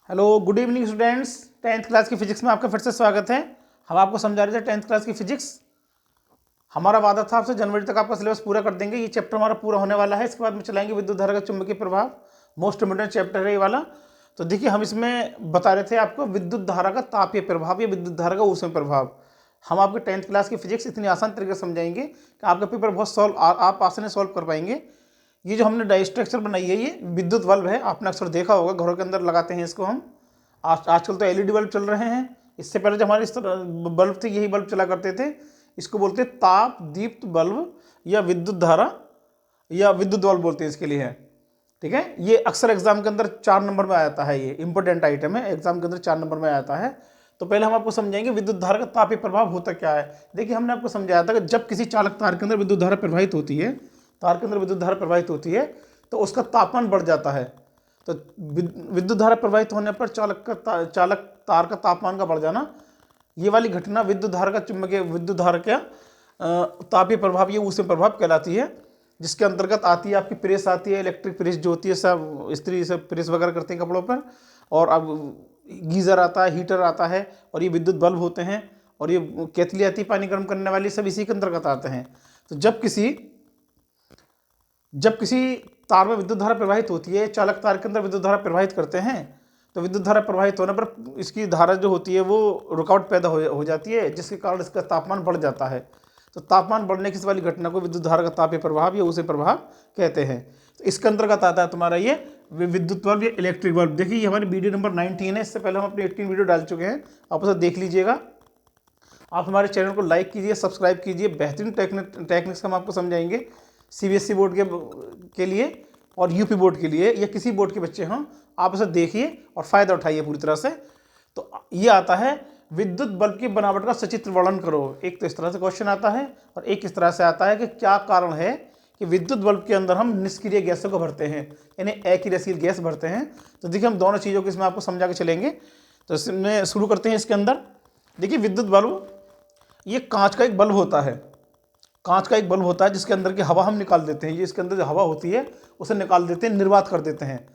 Hello, good evening students. 10th class की physics में आपका फिर से स्वागत है। हम आपको समझा रहे थे 10th क्लास की फिजिक्स। हमारा वादा था आपसे जनवरी तक आपका सिलेबस पूरा कर देंगे। ये चैप्टर हमारा पूरा होने वाला है। इसके बाद में चलाएंगे विद्युत धारा का चुंबकीय प्रभाव। मोस्ट इम्पोर्टेंट चैप्टर है ये वाला। तो देखिए, हम इसमें बता रहे थे आपको विद्युत धारा का तापीय प्रभाव या विद्युत धारा का ऊष्मीय प्रभाव। हम आपके 10th क्लास की फिजिक्स इतनी आसान तरीके से समझाएंगे कि आपका पेपर बहुत आप आसानी से सॉल्व कर पाएंगे। ये जो हमने डाई स्ट्रक्चर बनाई है, ये विद्युत बल्ब है। आपने अक्सर देखा होगा, घरों के अंदर लगाते हैं इसको हम। आजकल तो एलईडी बल्ब चल रहे हैं। इससे पहले जो हमारे इस तरह बल्ब थे, यही बल्ब चला करते थे। इसको बोलते हैं ताप दीप्त बल्ब या विद्युत धारा या विद्युत बल्ब बोलते हैं इसके लिए है। ठीक है, ये अक्सर एग्जाम के अंदर 4 नंबर में आ जाता है। ये इंपॉर्टेंट आइटम है, एग्जाम के अंदर 4 नंबर में आता है। तो पहले हम आपको समझाएंगे विद्युत धारा का तापीय प्रभाव होता क्या है। देखिए, हमने आपको समझाया था कि जब किसी चालक तार के अंदर विद्युत धारा प्रवाहित होती है, तार के अंदर विद्युत धारा प्रवाहित होती है, तो उसका तापमान बढ़ जाता है। तो विद्युत धारा प्रवाहित होने पर चालक तार का तापमान का बढ़ जाना, ये वाली घटना विद्युत धारा का चुंबकीय विद्युत धारा का तापीय प्रभाव, ये ऊष्मीय प्रभाव कहलाती है। जिसके अंतर्गत आती है आपकी प्रेस आती है, इलेक्ट्रिक प्रेस जो होती है, सब स्त्री सब प्रेस वगैरह करते हैं कपड़ों पर। और अब गीज़र आता है, हीटर आता है, और ये विद्युत बल्ब होते हैं, और ये केतली आती है पानी गर्म करने वाली, सब इसी के अंतर्गत आते हैं। तो जब किसी तार में विद्युत धारा प्रवाहित होती है, चालक तार के अंदर विद्युत धारा प्रवाहित करते हैं, तो विद्युत धारा प्रवाहित होने पर इसकी धारा जो होती है वो रुकावट पैदा हो जाती है, जिसके कारण इसका तापमान बढ़ जाता है। तो तापमान बढ़ने की इस वाली घटना को विद्युत धारा का तापीय प्रभाव या ऊष्मीय प्रभाव कहते हैं। तो इसके अंतर्गत आता है तुम्हारा ये विद्युत बल्ब या इलेक्ट्रिक बल्ब। देखिए, ये हमारी वीडियो नंबर 19 है। इससे पहले हम अपनी 18 वीडियो डाल चुके हैं, आप उसे देख लीजिएगा। आप हमारे चैनल को लाइक कीजिए, सब्सक्राइब कीजिए। बेहतरीन टेक्निक्स हम आपको समझाएंगे सीबीएसई बोर्ड के लिए और यूपी बोर्ड के लिए, या किसी बोर्ड के बच्चे हों, आप इसे देखिए और फ़ायदा उठाइए पूरी तरह से। तो ये आता है विद्युत बल्ब की बनावट का सचित्र वर्णन करो। एक तो इस तरह से क्वेश्चन आता है, और एक इस तरह से आता है कि क्या कारण है कि विद्युत बल्ब के अंदर हम निष्क्रिय गैसों को भरते हैं, यानी अक्रियशील गैस भरते हैं। तो देखिए, हम दोनों चीज़ों को इसमें आपको समझा के चलेंगे। तो इसमें शुरू करते हैं। इसके अंदर देखिए, विद्युत बल्ब ये कांच का एक बल्ब होता है। कांच का एक बल्ब होता है जिसके अंदर की हवा हम निकाल देते हैं। ये इसके अंदर जो हवा होती है उसे निकाल देते हैं, निर्वात कर देते हैं।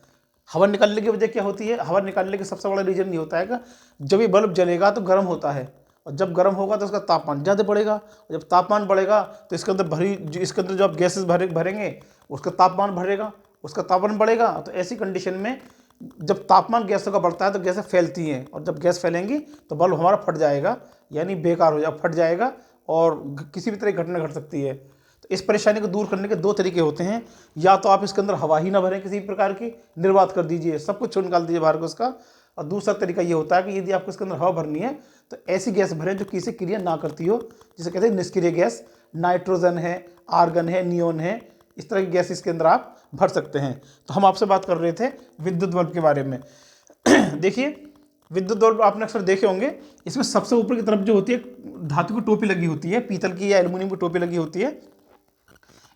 हवा निकालने की वजह क्या होती है? हवा निकालने का सबसे बड़ा रीजन ये होता है कि जब ये बल्ब जलेगा तो गर्म होता है, और जब गर्म होगा तो उसका तापमान ज़्यादा बढ़ेगा, और जब तापमान बढ़ेगा तो इसके अंदर जो आप गैसेस भरेंगे उसका तापमान बढ़ेगा, उसका तापमान बढ़ेगा। तो ऐसी कंडीशन में जब तापमान गैसों का बढ़ता है तो गैसें फैलती हैं, और जब गैस फैलेंगी तो बल्ब हमारा फट जाएगा, यानी बेकार हो जाएगा, फट जाएगा, और किसी भी तरह की घटना घट सकती है। तो इस परेशानी को दूर करने के 2 तरीके होते हैं। या तो आप इसके अंदर हवा ही ना भरें, किसी प्रकार की निर्वात कर दीजिए, सब कुछ निकाल दीजिए बाहर को उसका। और दूसरा तरीका ये होता है कि यदि आपको इसके अंदर हवा भरनी है तो ऐसी गैस भरें जो किसी क्रिया ना करती हो, जिसे कहते हैं निष्क्रिय गैस। नाइट्रोजन है, आर्गन है, नियोन है, इस तरह की गैस इसके अंदर आप भर सकते हैं। तो हम आपसे बात कर रहे थे विद्युत बल्ब के बारे में। देखिए, विद्युत बल्ब आपने अक्सर देखे होंगे, इसमें सबसे ऊपर की तरफ जो होती है धातु की टोपी लगी होती है, पीतल की या एल्युमिनियम की टोपी लगी होती है।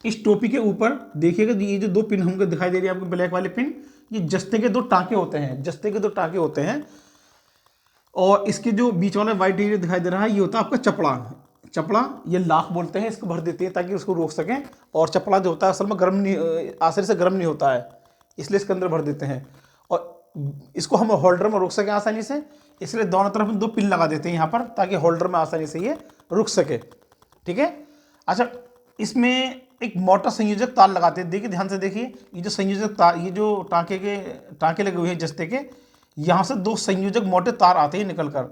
इस टोपी के ऊपर देखिएगा, ये जो 2 पिन हमको दिखाई दे रही है आपको, ब्लैक वाले पिन, ये जस्ते के 2 टाँके होते हैं। जस्ते के 2 टाँके होते हैं, और इसके जो बीच वाला व्हाइट एरिया दिखाई दे रहा है, ये होता है आपका चपड़ा। ये लाख बोलते हैं, इसको भर देते हैं ताकि उसको रोक सकें। और चपड़ा जो होता है असल में गर्म नहीं, आसानी से गर्म नहीं होता है, इसलिए इसके अंदर भर देते हैं। और इसको हम होल्डर में रोक सकें आसानी से, इसलिए दोनों तरफ 2 पिन लगा देते हैं यहाँ पर, ताकि होल्डर में आसानी से ये रुक सके। ठीक है। अच्छा, इसमें एक मोटा संयोजक तार लगाते हैं। देखिए, ध्यान से देखिए, ये जो संयोजक तार, ये जो टाँके लगे हुए हैं जस्ते के, यहाँ से 2 संयोजक मोटे तार आते हैं निकल कर,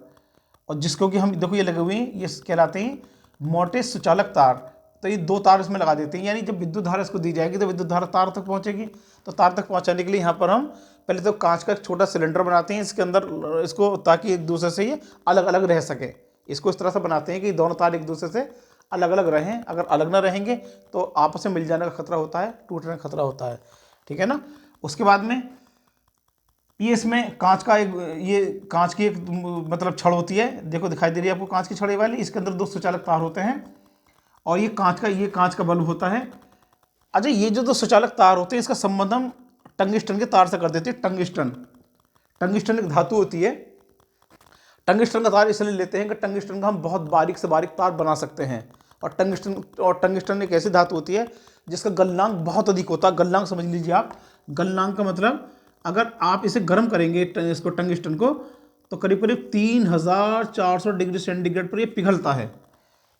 और जिसको कि हम देखो ये लगे हुए हैं, ये कहलाते हैं मोटे सुचालक तार। तो ये 2 तार इसमें लगा देते हैं, यानी जब विद्युत धारा इसको दी जाएगी तो विद्युत धारा तार तक पहुंचेगी। तो तार तक पहुंचाने के लिए यहाँ पर हम पहले तो कांच का एक छोटा सिलेंडर बनाते हैं इसके अंदर, इसको, ताकि एक दूसरे से ये अलग अलग रह सके। इसको इस तरह से बनाते हैं कि दोनों तार एक दूसरे से अलग अलग रहें। अगर अलग ना रहेंगे तो आपस में मिल जाने का खतरा होता है, टूटने का खतरा होता है। ठीक है ना। उसके बाद में ये इसमें कांच की एक मतलब छड़ होती है। देखो, दिखाई दे रही है आपको कांच की छड़ वाली। इसके अंदर 2 सुचालक तार होते हैं, और ये कांच का बल्ब होता है। अच्छा, ये जो 2 सुचालक तार होते हैं, इसका संबंध हम टंगिस्टन के तार से कर देते हैं। टंगिस्टन एक धातु होती है। टंगिस्टन का तार इसलिए लेते हैं कि टंगिस्टन का हम बहुत बारीक से बारीक तार बना सकते हैं। और टंगिस्टन एक ऐसी धातु होती है जिसका गलनांक बहुत अधिक होता है। गलनांक समझ लीजिए आप। गलनांक का मतलब अगर आप इसे गर्म करेंगे इसको टंगिस्टन को, तो करीब करीब 3400 डिग्री सेंटीग्रेड पर ये पिघलता है।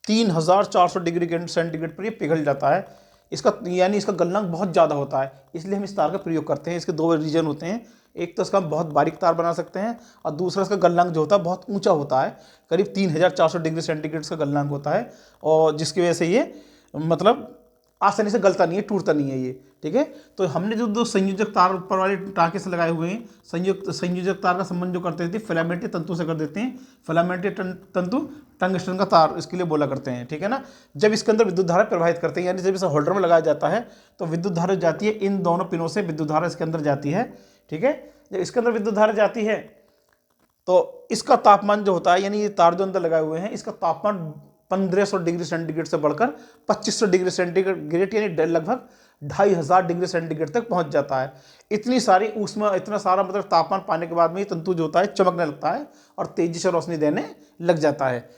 3400 डिग्री सेंटीग्रेड पर ये पिघल जाता है। इसका यानी इसका गलनांक बहुत ज़्यादा होता है, इसलिए हम इस तार का प्रयोग करते हैं। इसके दो रीजन होते हैं, एक तो इसका हम बहुत बारीक तार बना सकते हैं और दूसरा इसका गलनांक जो होता है बहुत ऊंचा होता है, करीब 3400 डिग्री सेंटीग्रेड का गलनांक होता है, और जिसकी वजह से ये मतलब आसानी से गलता नहीं है, टूटता नहीं है ये। ठीक है, तो हमने जो दो संयोजक तार ऊपर वाले टाँके से लगाए हुए हैं, संयोजक तार का संबंध जो करते थे फिलामेंटी तंतु से कर देते हैं। फिलामेंटी तंतु टंगस्टन का तार इसके लिए बोला करते हैं। ठीक है ना, जब इसके अंदर विद्युत धारा प्रवाहित करते हैं, यानी जब इसे होल्डर में लगाया जाता है तो विद्युत धारा जाती है, इन दोनों पिनों से विद्युत धारा इसके अंदर जाती है। ठीक है, जब इसके अंदर विद्युत धारा जाती है तो इसका तापमान जो होता है, यानी ये तार जो अंदर लगाए हुए हैं, इसका तापमान 1500 डिग्री सेंटीग्रेड से बढ़कर 2500 डिग्री सेंटीग्रेड यानी लगभग 2500 डिग्री सेंटीग्रेड तक पहुंच जाता है। इतनी सारी ऊष्मा, इतना सारा मतलब तापमान पाने के बाद में ये तंतु जो होता है चमकने लगता है और तेजी से रोशनी देने लग जाता है।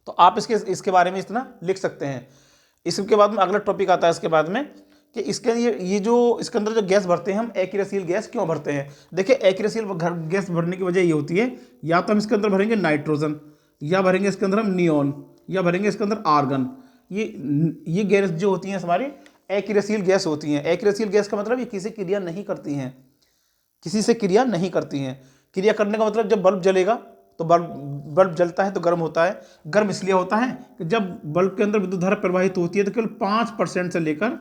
तो आप इसके बारे में इतना लिख सकते हैं। इसके बाद में अगला टॉपिक आता है इसके बाद में कि इसके ये जो इसके अंदर जो गैस भरते हैं हम, एक्रेसिल गैस क्यों भरते हैं। देखिए, एक्रेसिल गैस भरने की वजह ये होती है, या तो हम इसके अंदर भरेंगे नाइट्रोजन, या भरेंगे इसके अंदर हम नियोन, या भरेंगे इसके अंदर आर्गन। ये गैस जो होती हैं हमारी एक्रेसिल गैस होती हैं। एक्रेसिल गैस का मतलब ये किसी क्रिया नहीं करती हैं, किसी से क्रिया नहीं करती हैं। क्रिया करने का मतलब जब बल्ब जलेगा तो बल्ब जलता है तो गर्म होता है। गर्म इसलिए होता है कि जब बल्ब के अंदर विद्युत धारा प्रवाहित होती है तो केवल 5% से लेकर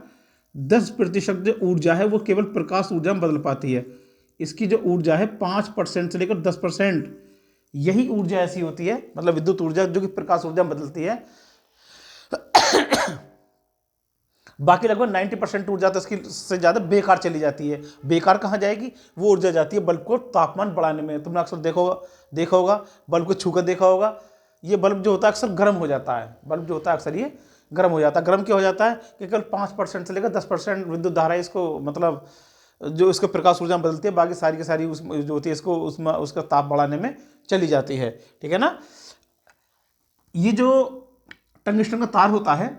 10% जो ऊर्जा है वो केवल प्रकाश ऊर्जा में बदल पाती है। इसकी जो ऊर्जा है 5% से लेकर 10%, यही ऊर्जा ऐसी होती है, मतलब विद्युत ऊर्जा जो कि प्रकाश ऊर्जा में बदलती है। बाकी लगभग 90% ऊर्जा तो इसकी से ज़्यादा बेकार चली जाती है। बेकार कहाँ जाएगी? वो ऊर्जा जाती है बल्ब को तापमान बढ़ाने में। तुमने अक्सर देखा होगा बल्ब को छूकर देखा होगा, ये बल्ब जो होता है अक्सर गर्म हो जाता है। बल्ब जो होता है अक्सर ये गर्म हो जाता है। गर्म क्यों हो जाता है? कि केवल 5% से लेकर 10% विद्युत धारा इसको मतलब जो इसके प्रकाश ऊर्जा में बदलती है, बाकी सारी की सारी जो होती है इसको उसमें उसका ताप बढ़ाने में चली जाती है। ठीक है ना। ये जो टंगस्टन का तार होता है,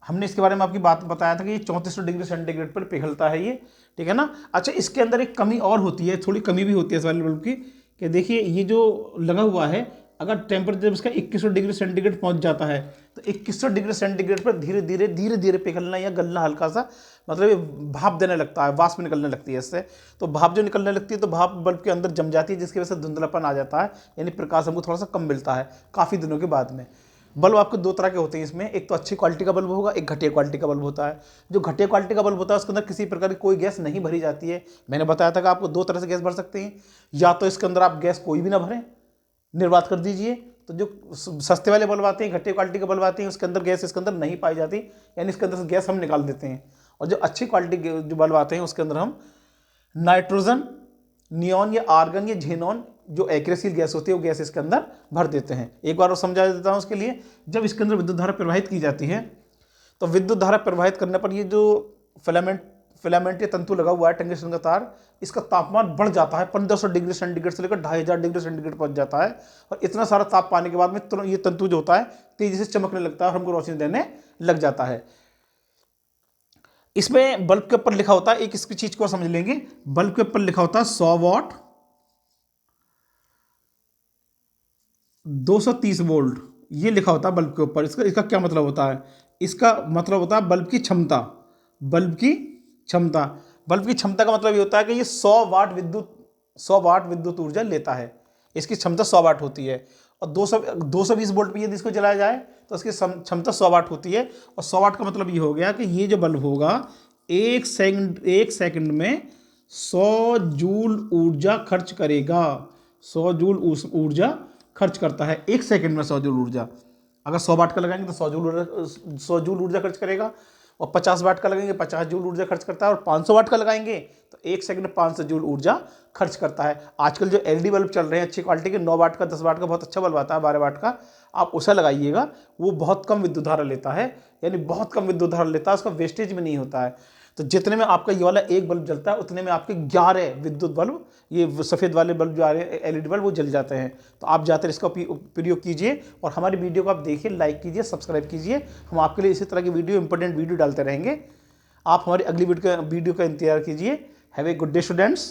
हमने इसके बारे में आपकी बात बताया था कि ये 3400 डिग्री सेंटीग्रेड पर पिघलता है ये। ठीक है ना। अच्छा, इसके अंदर एक कमी और होती है, थोड़ी कमी भी होती है इस वाले बल्ब की, कि देखिए ये जो लगा हुआ है, अगर टेम्परेचर इसका 2100 डिग्री सेंटीग्रेड पहुंच जाता है तो 2100 डिग्री सेंटीग्रेड पर धीरे धीरे पिघलना या गलना हल्का सा, मतलब ये भाप देने लगता है, वाष्प निकलने लगती है इससे। तो भाप जो निकलने लगती है तो भाप बल्ब के अंदर जम जाती है, जिसकी वजह से धुंधलापन आ जाता है, यानी प्रकाश हमको थोड़ा सा कम मिलता है काफ़ी दिनों के बाद में। बल्ब आपको दो तरह के होते हैं इसमें, एक तो अच्छी क्वालिटी का बल्ब होगा, एक घटिया क्वालिटी का बल्ब होता है। जो घटिया क्वालिटी का बल्ब होता है उसके अंदर किसी प्रकार की कोई गैस नहीं भरी जाती है। मैंने बताया था कि आपको दो तरह से गैस भर सकते हैं, या तो इसके अंदर आप गैस कोई भी ना भरें, निर्वात कर दीजिए। तो जो सस्ते वाले बल्ब आते हैं, घटिया क्वालिटी के बल्ब आते हैं, उसके अंदर गैस इसके अंदर नहीं पाई जाती, यानी इसके अंदर से गैस हम निकाल देते हैं। और जो अच्छी क्वालिटी के जो बल्ब आते हैं उसके अंदर हम नाइट्रोजन, नियॉन या आर्गन या झेनॉन जो एक्रेसिल गैस होती है वो गैस इसके अंदर भर देते हैं। एक बार और समझा देता हूँ उसके लिए। जब इसके अंदर विद्युत धारा प्रवाहित की जाती है तो विद्युत धारा प्रवाहित करने पर ये जो फिलामेंट या तंतु लगा हुआ है टंगस्टन का तार, इसका तापमान बढ़ जाता है 1500 डिग्री सेंटीग्रेड से लेकर 2500 डिग्री सेंटीग्रेड पहुंच जाता है। और इतना सारा ताप पाने के बाद में तुरंत ये तंतु जो होता है तेजी से चमकने लगता है और हमको रोशनी देने लग जाता है। इसमें बल्ब के ऊपर लिखा होता है, एक इसकी चीज को समझ लेंगे, बल्ब के ऊपर लिखा होता है 100 वाट 230 वोल्ट, ये लिखा होता है बल्ब के ऊपर। इसका क्या मतलब होता है? इसका मतलब होता है बल्ब की क्षमता। बल्ब की क्षमता का मतलब ये होता है कि ये 100 वाट विद्युत ऊर्जा लेता है। इसकी क्षमता 100 वाट होती है। और 220 वोल्ट पे यदि इसको जलाया जाए तो इसकी क्षमता 100 वाट होती है। और 100 वाट का मतलब ये हो गया कि ये जो बल्ब होगा एक सेकंड में 100 जूल ऊर्जा खर्च करेगा। 100 जूल ऊर्जा खर्च करता है एक सेकंड में। 100 जूल ऊर्जा, अगर 100 वाट का लगाएंगे तो 100 जूल ऊर्जा खर्च करेगा, और 50 वाट का लगेंगे 50 जूल ऊर्जा खर्च करता है, और 500 वाट का लगाएंगे तो एक सेकंड में 500 जूल ऊर्जा खर्च करता है। आजकल जो एलईडी बल्ब चल रहे हैं अच्छी क्वालिटी के, 9 वाट का 10 वाट का बहुत अच्छा बल्ब आता है, 12 वाट का, आप उसे लगाइएगा, वो बहुत कम विद्युत धारा लेता है, यानी बहुत कम विद्युत धारा लेता है, उसका वेस्टेज भी नहीं होता है। तो जितने में आपका ये वाला एक बल्ब जलता है उतने में आपके 11 विद्युत बल्ब, ये सफ़ेद वाले बल्ब जो आ रहे हैं एलईडी बल्ब, वो जल जाते हैं। तो आप जाकर इसका प्रयोग कीजिए और हमारी वीडियो को आप देखिए, लाइक कीजिए, सब्सक्राइब कीजिए। हम आपके लिए इसी तरह की वीडियो, इंपॉर्टेंट वीडियो डालते रहेंगे। आप हमारी अगली वीडियो का इंतजार कीजिए। Have a good day students.